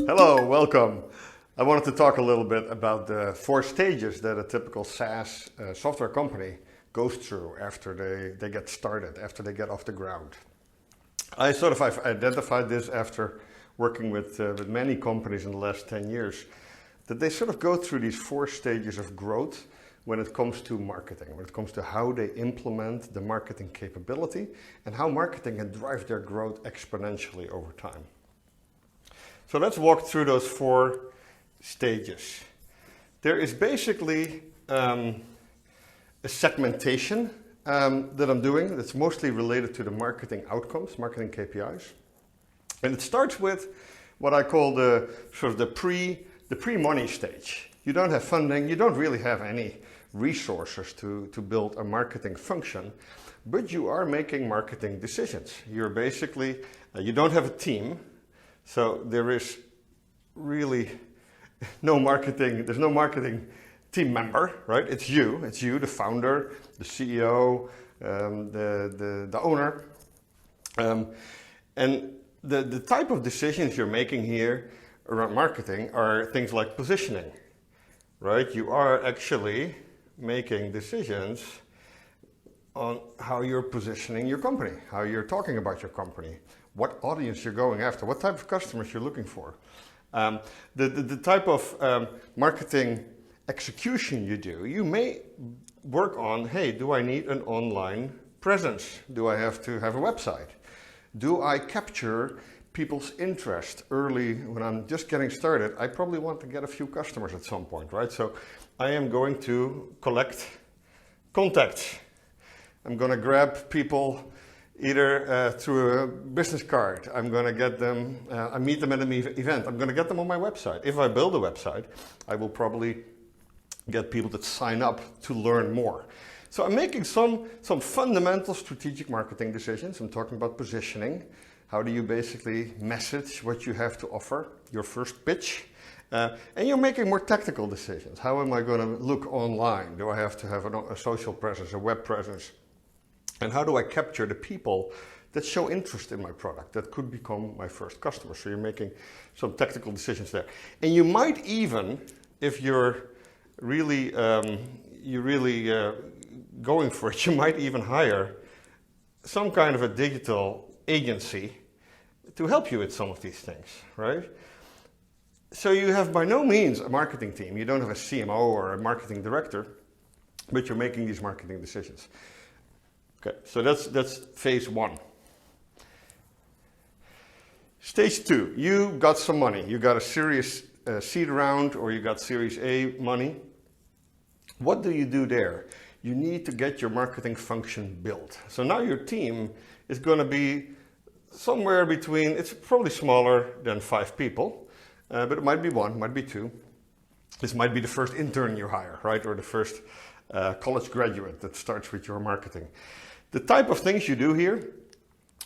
Hello, welcome. I wanted to talk a little bit about the 4 stages that a typical SaaS software company goes through after they get started, after they get off the ground. I've identified this after working with many companies in the last 10 years, that they sort of go through these 4 stages of growth when it comes to marketing, when it comes to how they implement the marketing capability and how marketing can drive their growth exponentially over time. So let's walk through those 4 stages. There is basically a segmentation that I'm doing that's mostly related to the marketing outcomes, marketing KPIs. And it starts with what I call the pre-money stage. You don't have funding, you don't really have any resources to build a marketing function, but you are making marketing decisions. You're basically, you don't have a team, so there is really there's no marketing team member, right? It's you, the founder, the CEO, the owner. And the type of decisions you're making here around marketing are things like positioning, right? You are actually making decisions on how you're positioning your company, how you're talking about your company, what audience you're going after, what type of customers you're looking for. The type of marketing execution you do, you may work on, hey, do I need an online presence? Do I have to have a website? Do I capture people's interest early when I'm just getting started? I probably want to get a few customers at some point, right? So I am going to collect contacts. I'm going to grab people either through a business card. I'm going to get them, I meet them at an event. I'm going to get them on my website. If I build a website, I will probably get people that sign up to learn more. So I'm making some fundamental strategic marketing decisions. I'm talking about positioning. How do you basically message what you have to offer, your first pitch? And you're making more tactical decisions. How am I going to look online? Do I have to have a social presence, a web presence? And how do I capture the people that show interest in my product that could become my first customer? So you're making some tactical decisions there. And you might even, if you're really going for it, you might even hire some kind of a digital agency to help you with some of these things, right? So you have by no means a marketing team. You don't have a CMO or a marketing director, but you're making these marketing decisions. Okay, so that's phase 1. Stage 2, you got some money. You got a serious seed round, or you got Series A money. What do you do there? You need to get your marketing function built. So now your team is going to be somewhere between, it's probably smaller than 5 people, but it might be 1, might be 2. This might be the first intern you hire, right? Or the first college graduate that starts with your marketing. The type of things you do here,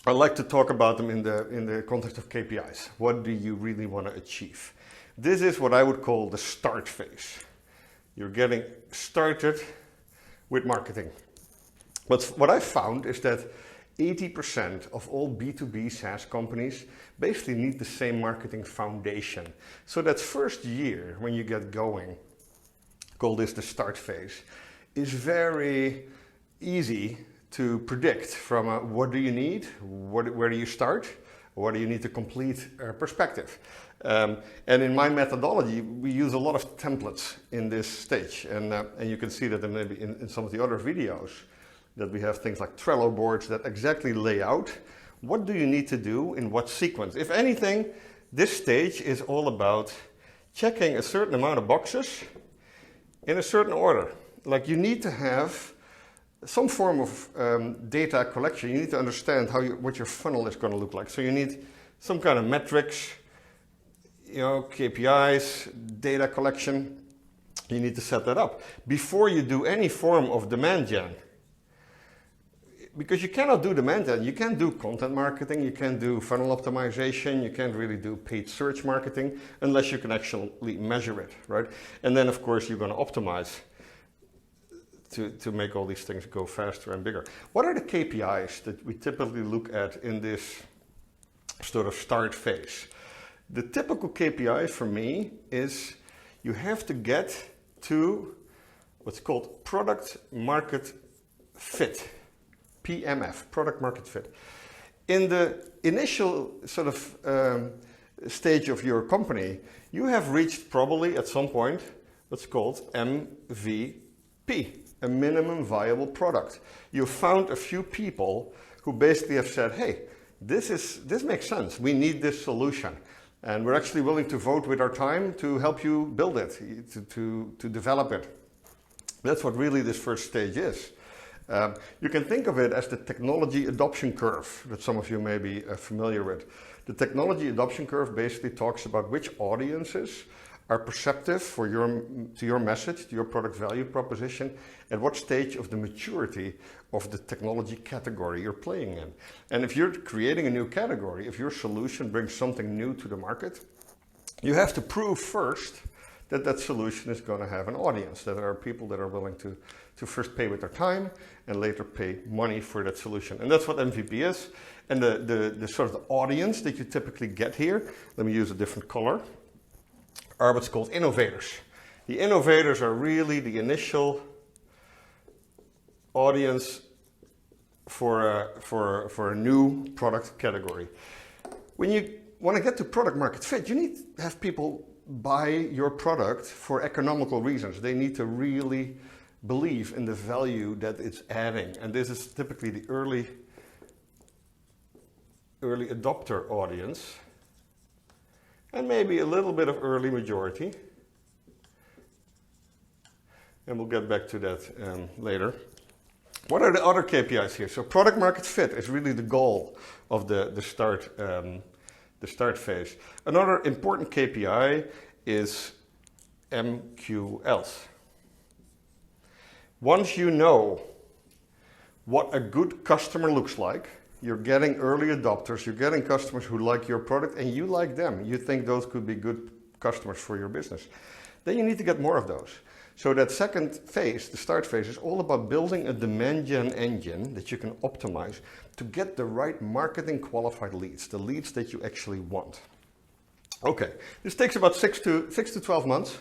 I like to talk about them in the context of KPIs. What do you really want to achieve? This is what I would call the start phase. You're getting started with marketing. But what I found is that 80% of all B2B SaaS companies basically need the same marketing foundation. So that first year when you get going, call this the start phase, is very easy to predict from what do you need, where do you start, what do you need to complete perspective. And in my methodology, we use a lot of templates in this stage. And you can see that maybe in some of the other videos that we have things like Trello boards that exactly lay out what do you need to do in what sequence. If anything, this stage is all about checking a certain amount of boxes in a certain order. Like you need to have some form of data collection. You need to understand what your funnel is going to look like. So you need some kind of metrics, KPIs, data collection. You need to set that up before you do any form of demand gen. Because you cannot do demand gen. You can't do content marketing, you can't do funnel optimization, you can't really do paid search marketing unless you can actually measure it, right? And then of course you're going to optimize to make all these things go faster and bigger. What are the KPIs that we typically look at in this sort of start phase? The typical KPI for me is you have to get to what's called product market fit, PMF, product market fit. In the initial sort of stage of your company, you have reached probably at some point what's called MVP, a minimum viable product. You found a few people who basically have said, hey, this makes sense. We need this solution. And we're actually willing to vote with our time to help you build it, to develop it. That's what really this first stage is. You can think of it as the technology adoption curve that some of you may be familiar with. The technology adoption curve basically talks about which audiences are perceptive to your message, to your product value proposition, at what stage of the maturity of the technology category you're playing in. And if you're creating a new category, if your solution brings something new to the market, you have to prove first that that solution is going to have an audience, that there are people that are willing to first pay with their time and later pay money for that solution. And that's what MVP is. And the sort of the audience that you typically get here, let me use a different color, are what's called innovators. The innovators are really the initial audience for a new product category. When you want to get to product market fit, you need to have people buy your product for economical reasons. They need to really believe in the value that it's adding. And this is typically the early adopter audience, and maybe a little bit of early majority. And we'll get back to that later. What are the other KPIs here? So product market fit is really the goal of the start phase. Another important KPI is MQLs. Once you know what a good customer looks like, you're getting early adopters, you're getting customers who like your product and you like them. You think those could be good customers for your business. Then you need to get more of those. So that second phase, the start phase, is all about building a demand gen engine that you can optimize to get the right marketing qualified leads, the leads that you actually want. Okay, this takes about 6 to 12 months.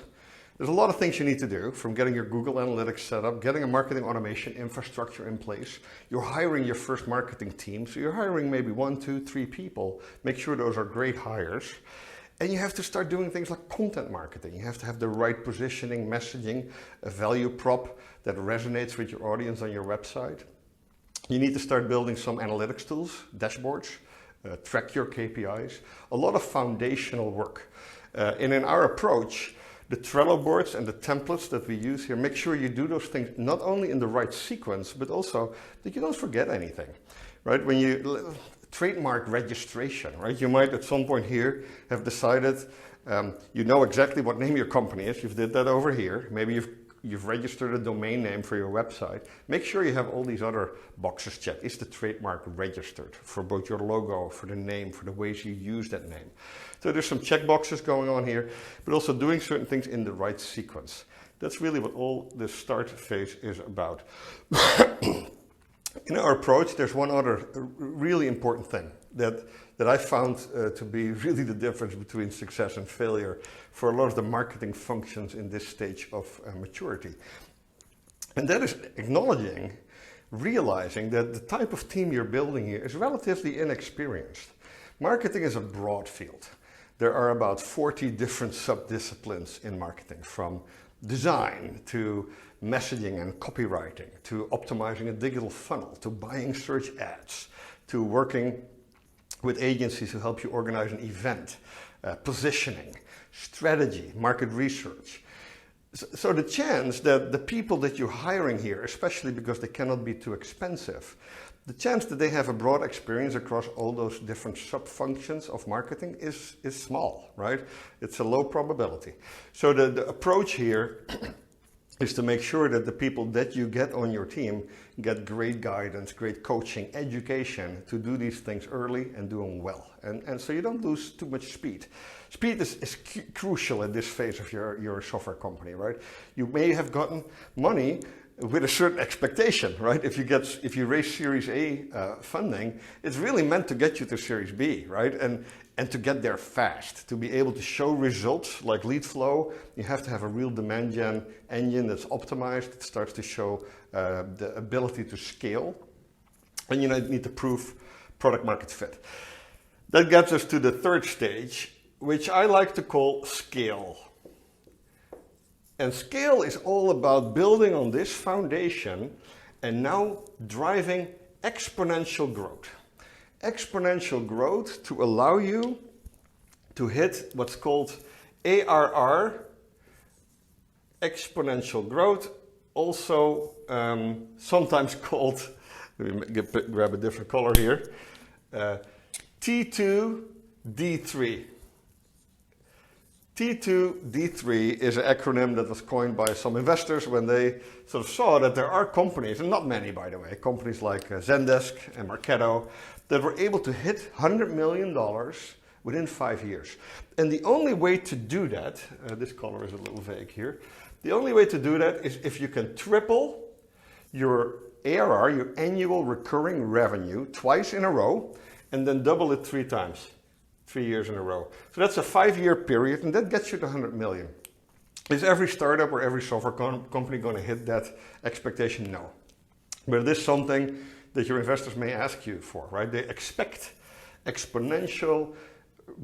There's a lot of things you need to do, from getting your Google Analytics set up, getting a marketing automation infrastructure in place. You're hiring your first marketing team, so you're hiring maybe 1, 2, 3 people. Make sure those are great hires. And you have to start doing things like content marketing. You have to have the right positioning, messaging, a value prop that resonates with your audience on your website. You need to start building some analytics tools, dashboards, track your KPIs, a lot of foundational work. And in our approach, the Trello boards and the templates that we use here, make sure you do those things not only in the right sequence, but also that you don't forget anything, right? When you trademark registration, right? You might at some point here have decided, you know exactly what name your company is. You've did that over here. Maybe you've registered a domain name for your website. Make sure you have all these other boxes checked. Is the trademark registered for both your logo, for the name, for the ways you use that name? So there's some check boxes going on here, but also doing certain things in the right sequence. That's really what all this start phase is about. In our approach, there's one other really important thing that I found to be really the difference between success and failure for a lot of the marketing functions in this stage of maturity. And that is realizing that the type of team you're building here is relatively inexperienced. Marketing is a broad field. There are about 40 different sub-disciplines in marketing, from design to messaging and copywriting, to optimizing a digital funnel, to buying search ads, to working with agencies who help you organize an event, positioning, strategy, market research. So the chance that the people that you're hiring here, especially because they cannot be too expensive, the chance that they have a broad experience across all those different sub-functions of marketing is small, right? It's a low probability. So the approach here is to make sure that the people that you get on your team get great guidance, great coaching, education to do these things early and do them well. And so you don't lose too much speed. Speed is crucial at this phase of your software company, right? You may have gotten money with a certain expectation, right? If you raise Series A funding, it's really meant to get you to Series B, right? And to get there fast, to be able to show results like lead flow, you have to have a real demand gen engine that's optimized. It starts to show the ability to scale, and you need to prove product market fit. That gets us to the third stage, which I like to call scale. And scale is all about building on this foundation and now driving exponential growth. Exponential growth to allow you to hit what's called ARR, exponential growth, also sometimes called, let me grab a different color here, T2D3. T2D3 is an acronym that was coined by some investors when they sort of saw that there are companies, and not many by the way, companies like Zendesk and Marketo, that were able to hit $100 million within 5 years. And the only way to do that, this color is a little vague here, the only way to do that is if you can triple your ARR, your annual recurring revenue, twice in a row, and then double it 3 times. 3 years in a row. So that's a 5-year period, and that gets you to 100 million. Is every startup or every software company going to hit that expectation? No. But it is something that your investors may ask you for, right? They expect exponential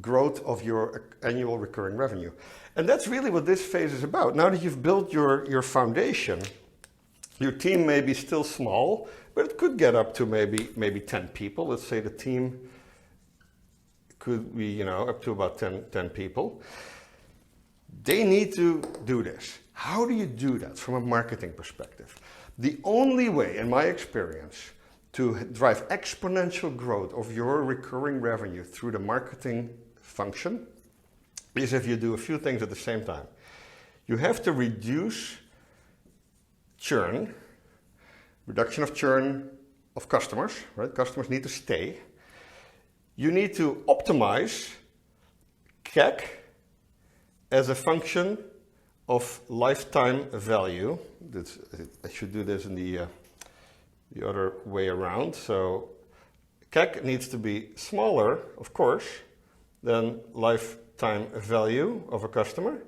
growth of your annual recurring revenue. And that's really what this phase is about. Now that you've built your foundation, your team may be still small, but it could get up to maybe 10 people. Let's say the team could be, up to about 10 people. They need to do this. How do you do that from a marketing perspective? The only way, in my experience, to drive exponential growth of your recurring revenue through the marketing function is if you do a few things at the same time. You have to reduce churn, reduction of churn of customers, right? Customers need to stay. You need to optimize CAC as a function of lifetime value. I should do this in the other way around. So CAC needs to be smaller, of course, than lifetime value of a customer.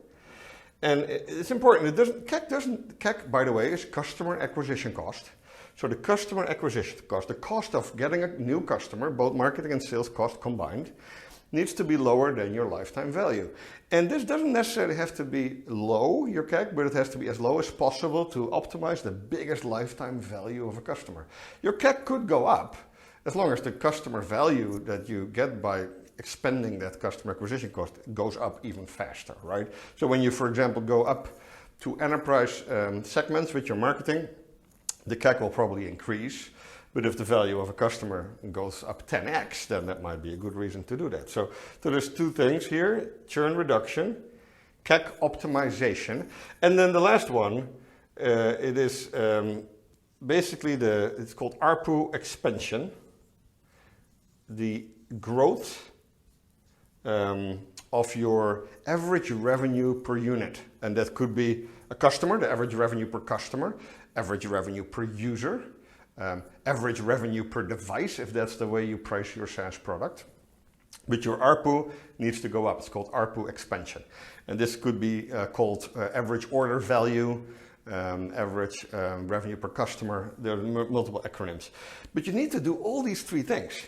And it's important. CAC, by the way, is customer acquisition cost. So the customer acquisition cost, the cost of getting a new customer, both marketing and sales cost combined, needs to be lower than your lifetime value. And this doesn't necessarily have to be low, your CAC, but it has to be as low as possible to optimize the biggest lifetime value of a customer. Your CAC could go up as long as the customer value that you get by expending that customer acquisition cost goes up even faster, right? So when you, for example, go up to enterprise segments with your marketing, the CAC will probably increase, but if the value of a customer goes up 10x, then that might be a good reason to do that. So there's 2 things here, churn reduction, CAC optimization, and then the last one, it is basically it's called ARPU expansion, the growth of your average revenue per unit. And that could be a customer, the average revenue per customer, average revenue per user, average revenue per device, if that's the way you price your SaaS product. But your ARPU needs to go up. It's called ARPU expansion. And this could be called average order value, average revenue per customer. There are multiple acronyms. But you need to do all these 3 things.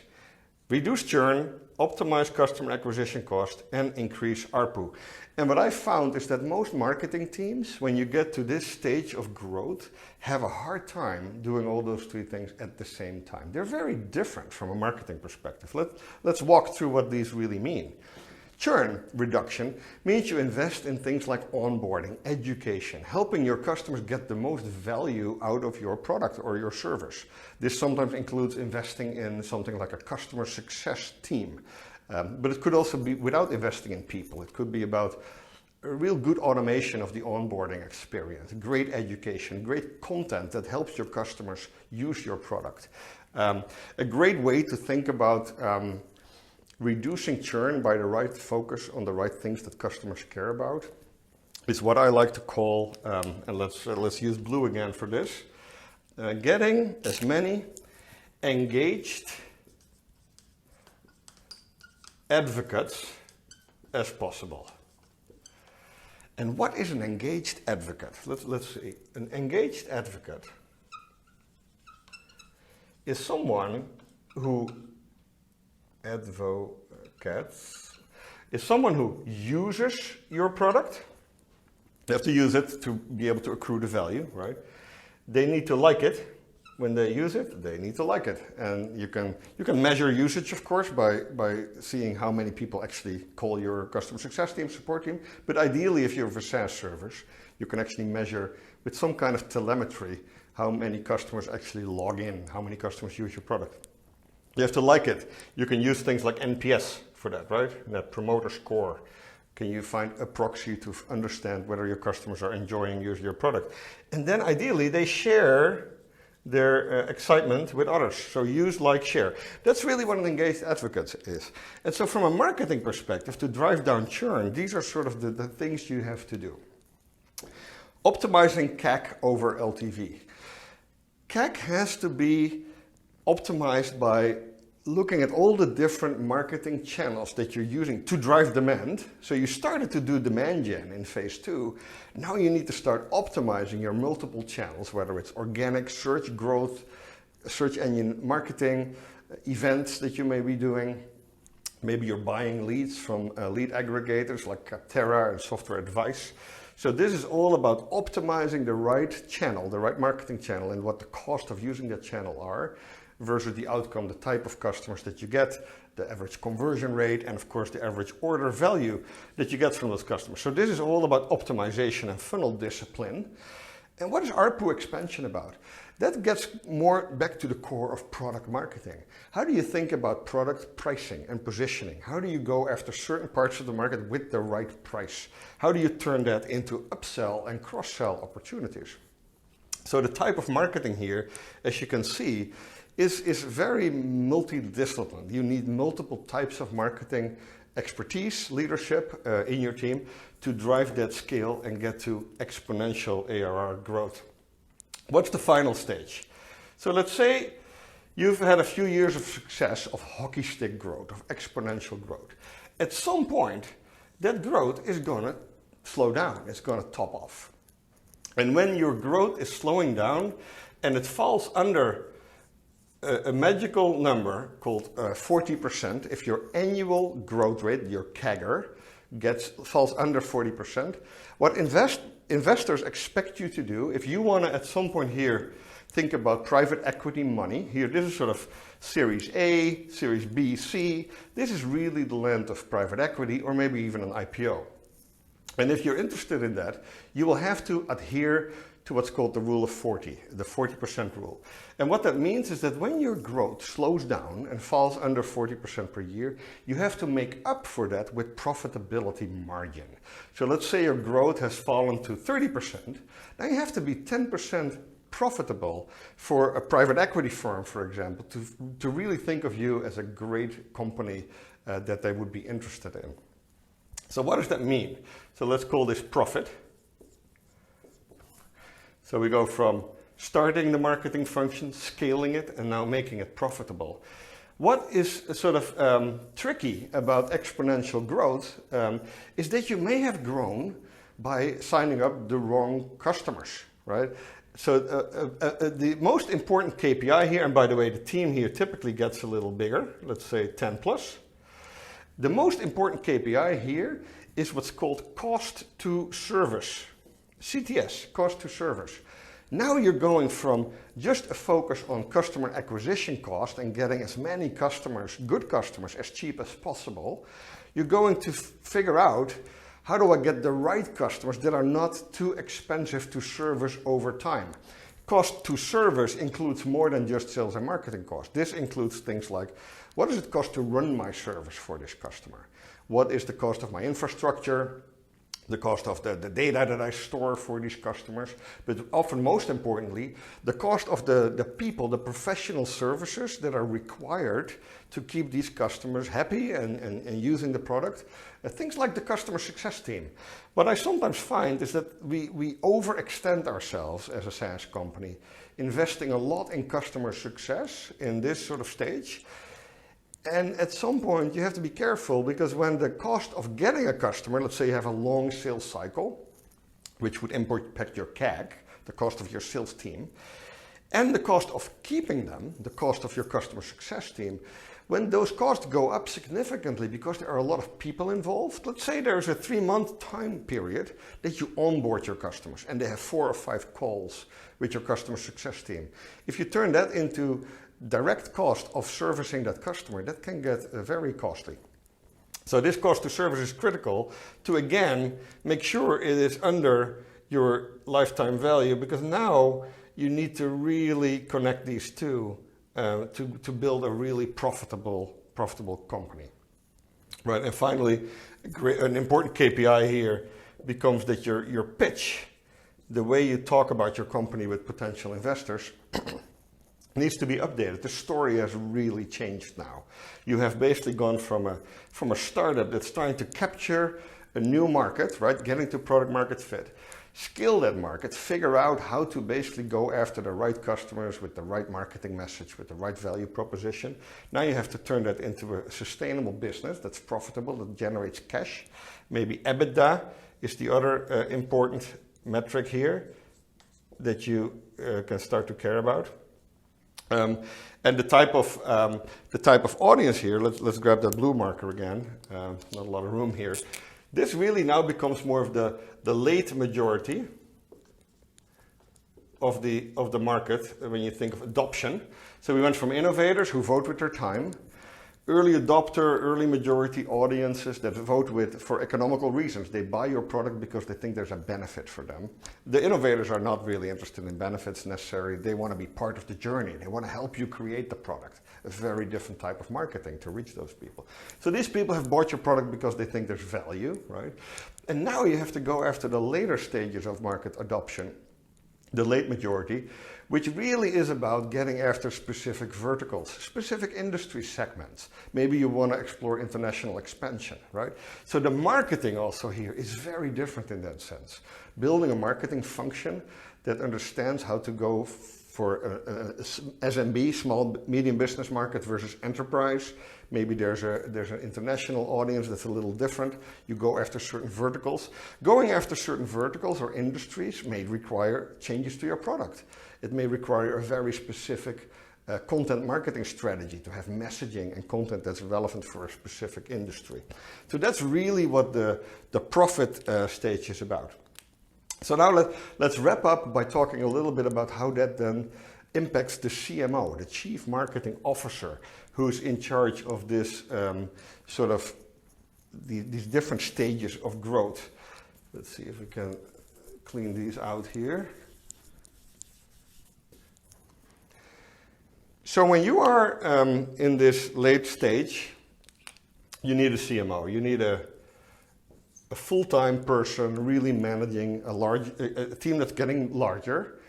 Reduce churn, optimize customer acquisition cost, and increase ARPU. And what I found is that most marketing teams, when you get to this stage of growth, have a hard time doing all those 3 things at the same time. They're very different from a marketing perspective. Let's walk through what these really mean. Churn reduction means you invest in things like onboarding, education, helping your customers get the most value out of your product or your service. This sometimes includes investing in something like a customer success team. But it could also be without investing in people. It could be about a real good automation of the onboarding experience, great education, great content that helps your customers use your product. A great way to think about reducing churn by the right focus on the right things that customers care about is what I like to call, and let's use blue again for this, getting as many engaged advocates as possible. And what is an engaged advocate? Let's see. An engaged advocate is someone who uses your product. They have to use it to be able to accrue the value, right? They need to like it. When they use it, they need to like it. And you can measure usage, of course, by seeing how many people actually call your customer success team, support team. But ideally, if you have a SaaS service, you can actually measure with some kind of telemetry how many customers actually log in, how many customers use your product. You have to like it. You can use things like NPS for that, right? Net Promoter Score. Can you find a proxy to understand whether your customers are enjoying using your product? And then ideally, they share their excitement with others. So use, like, share. That's really what an engaged advocate is. And so from a marketing perspective, to drive down churn, these are sort of the things you have to do. Optimizing CAC over LTV. CAC has to be optimized by looking at all the different marketing channels that you're using to drive demand. So you started to do demand gen in phase 2. Now you need to start optimizing your multiple channels, whether it's organic search growth, search engine marketing, events that you may be doing. Maybe you're buying leads from lead aggregators like Capterra and Software Advice. So this is all about optimizing the right channel, the right marketing channel, and what the cost of using that channel are, versus the outcome, the type of customers that you get, the average conversion rate, and of course the average order value that you get from those customers. So this is all about optimization and funnel discipline. And what is ARPU expansion about? That gets more back to the core of product marketing. How do you think about product pricing and positioning? How do you go after certain parts of the market with the right price? How do you turn that into upsell and cross-sell opportunities? So the type of marketing here, as you can see, is very multidisciplinary. You need multiple types of marketing expertise, leadership in your team to drive that scale and get to exponential ARR growth. What's the final stage? So let's say you've had a few years of success of hockey stick growth, of exponential growth. At some point, that growth is going to slow down. It's going to top off. And when your growth is slowing down and it falls under a magical number called 40%, if your annual growth rate, your CAGR, falls under 40%, what investors expect you to do, if you want to at some point here think about private equity money, here this is sort of Series A, Series B, C, this is really the land of private equity or maybe even an IPO. And if you're interested in that, you will have to adhere to what's called the rule of 40, the 40% rule. And what that means is that when your growth slows down and falls under 40% per year, you have to make up for that with profitability margin. So let's say your growth has fallen to 30%, now you have to be 10% profitable for a private equity firm, for example, to really think of you as a great company that they would be interested in. So what does that mean? So let's call this profit. So we go from starting the marketing function, scaling it, and now making it profitable. What is sort of tricky about exponential growth is that you may have grown by signing up the wrong customers, right? So the most important KPI here, and by the way, the team here typically gets a little bigger, let's say 10 plus. The most important KPI here is what's called cost to service. CTS, cost to service. Now you're going from just a focus on customer acquisition cost and getting as many customers, good customers, as cheap as possible. You're going to figure out, how do I get the right customers that are not too expensive to service over time? Cost to service includes more than just sales and marketing costs. This includes things like, what does it cost to run my service for this customer? What is the cost of my infrastructure? the cost of the data that I store for these customers, but often most importantly, the cost of the people, the professional services that are required to keep these customers happy and using the product. Things like the customer success team. What I sometimes find is that we overextend ourselves as a SaaS company, investing a lot in customer success in this sort of stage. And at some point you have to be careful, because when the cost of getting a customer, let's say you have a long sales cycle, which would impact your CAC, the cost of your sales team, and the cost of keeping them, the cost of your customer success team, when those costs go up significantly because there are a lot of people involved, let's say there's a 3-month time period that you onboard your customers and they have 4 or 5 calls with your customer success team. If you turn that into direct cost of servicing that customer, that can get very costly. So this cost to service is critical to, again, make sure it is under your lifetime value, because now you need to really connect these two to build a really profitable company. Right, and finally, an important KPI here becomes that your pitch, the way you talk about your company with potential investors, needs to be updated. The story has really changed now. You have basically gone from a startup that's trying to capture a new market, right? Getting to product market fit, scale that market, figure out how to basically go after the right customers with the right marketing message, with the right value proposition. Now you have to turn that into a sustainable business that's profitable, that generates cash. Maybe EBITDA is the other important metric here that you can start to care about. And the type of audience here, let's grab that blue marker again, not a lot of room here. This really now becomes more of the late majority of the market when you think of adoption. So we went from innovators who vote with their time, early adopter, early majority audiences that vote for economical reasons. They buy your product because they think there's a benefit for them. The innovators are not really interested in benefits necessarily. They want to be part of the journey. They want to help you create the product. A very different type of marketing to reach those people. So these people have bought your product because they think there's value, right? And now you have to go after the later stages of market adoption, the late majority, which really is about getting after specific verticals, specific industry segments. Maybe you want to explore international expansion, right? So the marketing also here is very different in that sense. Building a marketing function that understands how to go for SMB, small, medium business market versus enterprise. Maybe there's an international audience that's a little different. You go after certain verticals. Going after certain verticals or industries may require changes to your product. It may require a very specific content marketing strategy to have messaging and content that's relevant for a specific industry. So that's really what the profit stage is about. So now let's wrap up by talking a little bit about how that then impacts the CMO, the Chief Marketing Officer, who's in charge of this sort of these different stages of growth. Let's see if we can clean these out here. So when you are in this late stage, you need a CMO. You need a full-time person really managing a team that's getting larger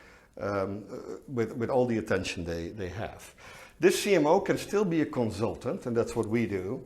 with all the attention they have. This CMO can still be a consultant, and that's what we do,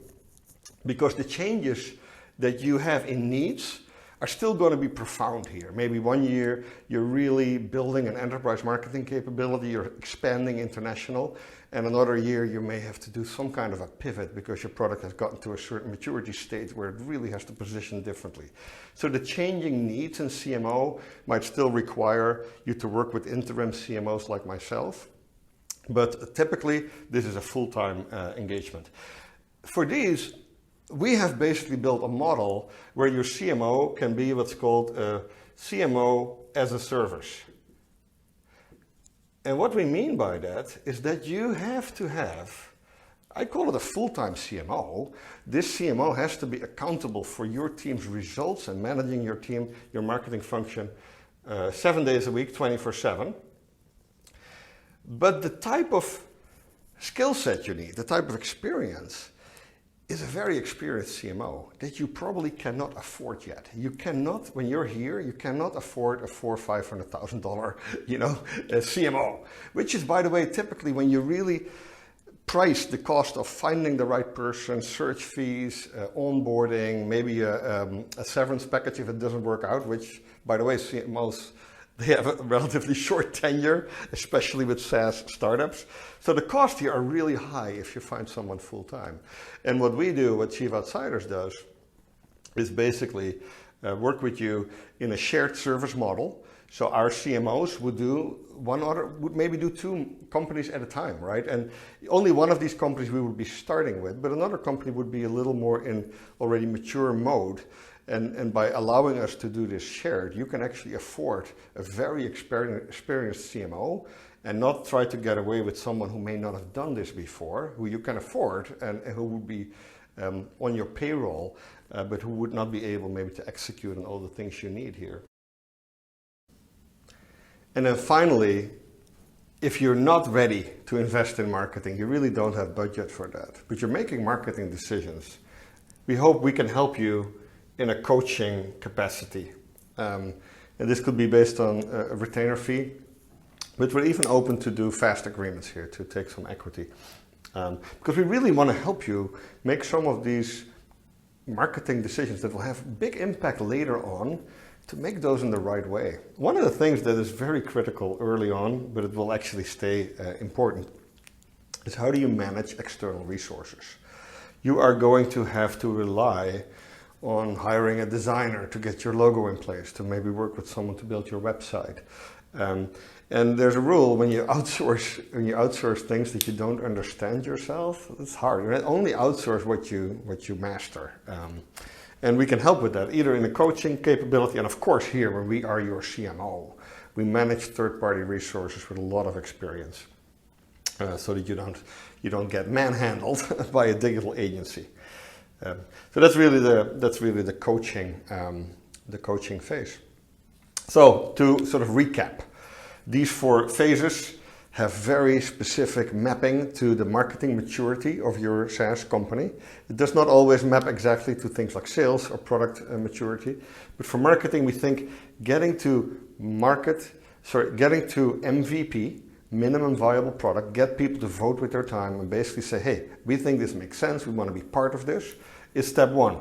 because the changes that you have in needs are still going to be profound here. Maybe 1 year you're really building an enterprise marketing capability, you're expanding international, and another year you may have to do some kind of a pivot because your product has gotten to a certain maturity state where it really has to position differently. So the changing needs in CMO might still require you to work with interim CMOs like myself, but typically this is a full-time engagement. For these, we have basically built a model where your CMO can be what's called a CMO as a service. And what we mean by that is that you have to have, I call it a full-time CMO. This CMO has to be accountable for your team's results and managing your team, your marketing function, 7 days a week, 24/7. But the type of skill set you need, the type of experience, is a very experienced CMO that you probably cannot afford yet. You cannot, when you're here, you cannot afford a $400,000 or $500,000, a CMO, which is, by the way, typically when you really price the cost of finding the right person, search fees, onboarding, maybe a severance package if it doesn't work out, which, by the way, CMOs, they have a relatively short tenure, especially with SaaS startups. So the costs here are really high if you find someone full-time. And what we do, what Chief Outsiders does, is basically work with you in a shared service model. So our CMOs would maybe do 2 companies at a time, right? And only one of these companies we would be starting with, but another company would be a little more in already mature mode. And by allowing us to do this shared, you can actually afford a very experienced CMO and not try to get away with someone who may not have done this before, who you can afford and who would be on your payroll, but who would not be able maybe to execute on all the things you need here. And then finally, if you're not ready to invest in marketing, you really don't have budget for that, but you're making marketing decisions, we hope we can help you in a coaching capacity. And this could be based on a retainer fee, but we're even open to do fast agreements here to take some equity. Because we really want to help you make some of these marketing decisions that will have big impact later on, to make those in the right way. One of the things that is very critical early on, but it will actually stay important, is how do you manage external resources? You are going to have to rely on hiring a designer to get your logo in place, to maybe work with someone to build your website. And there's a rule: when you outsource things that you don't understand yourself, it's hard. You only outsource what you master. And we can help with that, either in a coaching capability, and of course here, when we are your CMO, we manage third-party resources with a lot of experience, so that you don't get manhandled by a digital agency. So that's really the coaching phase. So to sort of recap, these 4 phases have very specific mapping to the marketing maturity of your SaaS company. It does not always map exactly to things like sales or product maturity, but for marketing, we think getting to MVP, minimum viable product, get people to vote with their time and basically say, hey, we think this makes sense, we want to be part of this, is step 1.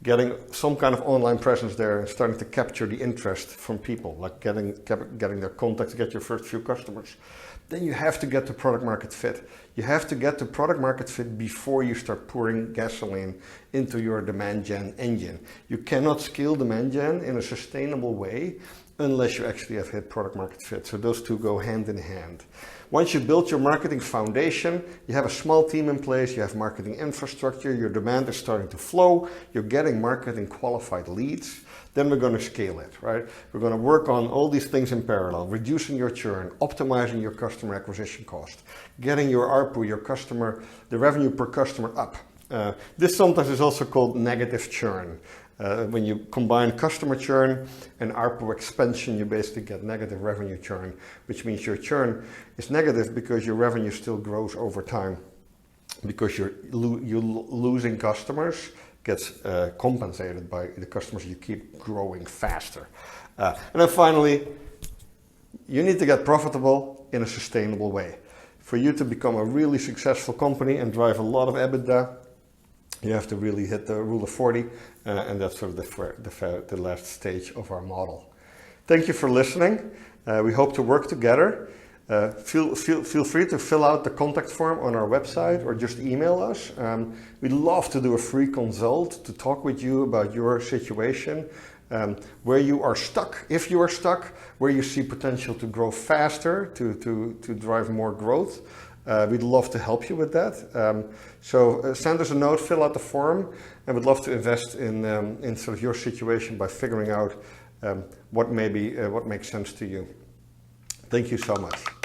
Getting some kind of online presence there and starting to capture the interest from people, like getting their contacts, get your first few customers. Then you have to get to product market fit. You have to get to product market fit before you start pouring gasoline into your demand gen engine. You cannot scale demand gen in a sustainable way unless you actually have hit product market fit. So those 2 go hand in hand. Once you build your marketing foundation, you have a small team in place, you have marketing infrastructure, your demand is starting to flow, you're getting marketing qualified leads, then we're going to scale it, right? We're going to work on all these things in parallel, reducing your churn, optimizing your customer acquisition cost, getting your ARPU, the revenue per customer up. This sometimes is also called negative churn. When you combine customer churn and ARPU expansion, you basically get negative revenue churn, which means your churn is negative because your revenue still grows over time, because you're losing customers gets compensated by the customers you keep growing faster. And then finally, you need to get profitable in a sustainable way. For you to become a really successful company and drive a lot of EBITDA, you have to really hit the rule of 40, and that's sort of the last stage of our model. Thank you for listening. We hope to work together. Feel free to fill out the contact form on our website or just email us. We'd love to do a free consult to talk with you about your situation, where you are stuck, if you are stuck, where you see potential to grow faster, to drive more growth. We'd love to help you with that. So send us a note, fill out the form, and we'd love to invest in sort of your situation by figuring out what makes sense to you. Thank you so much.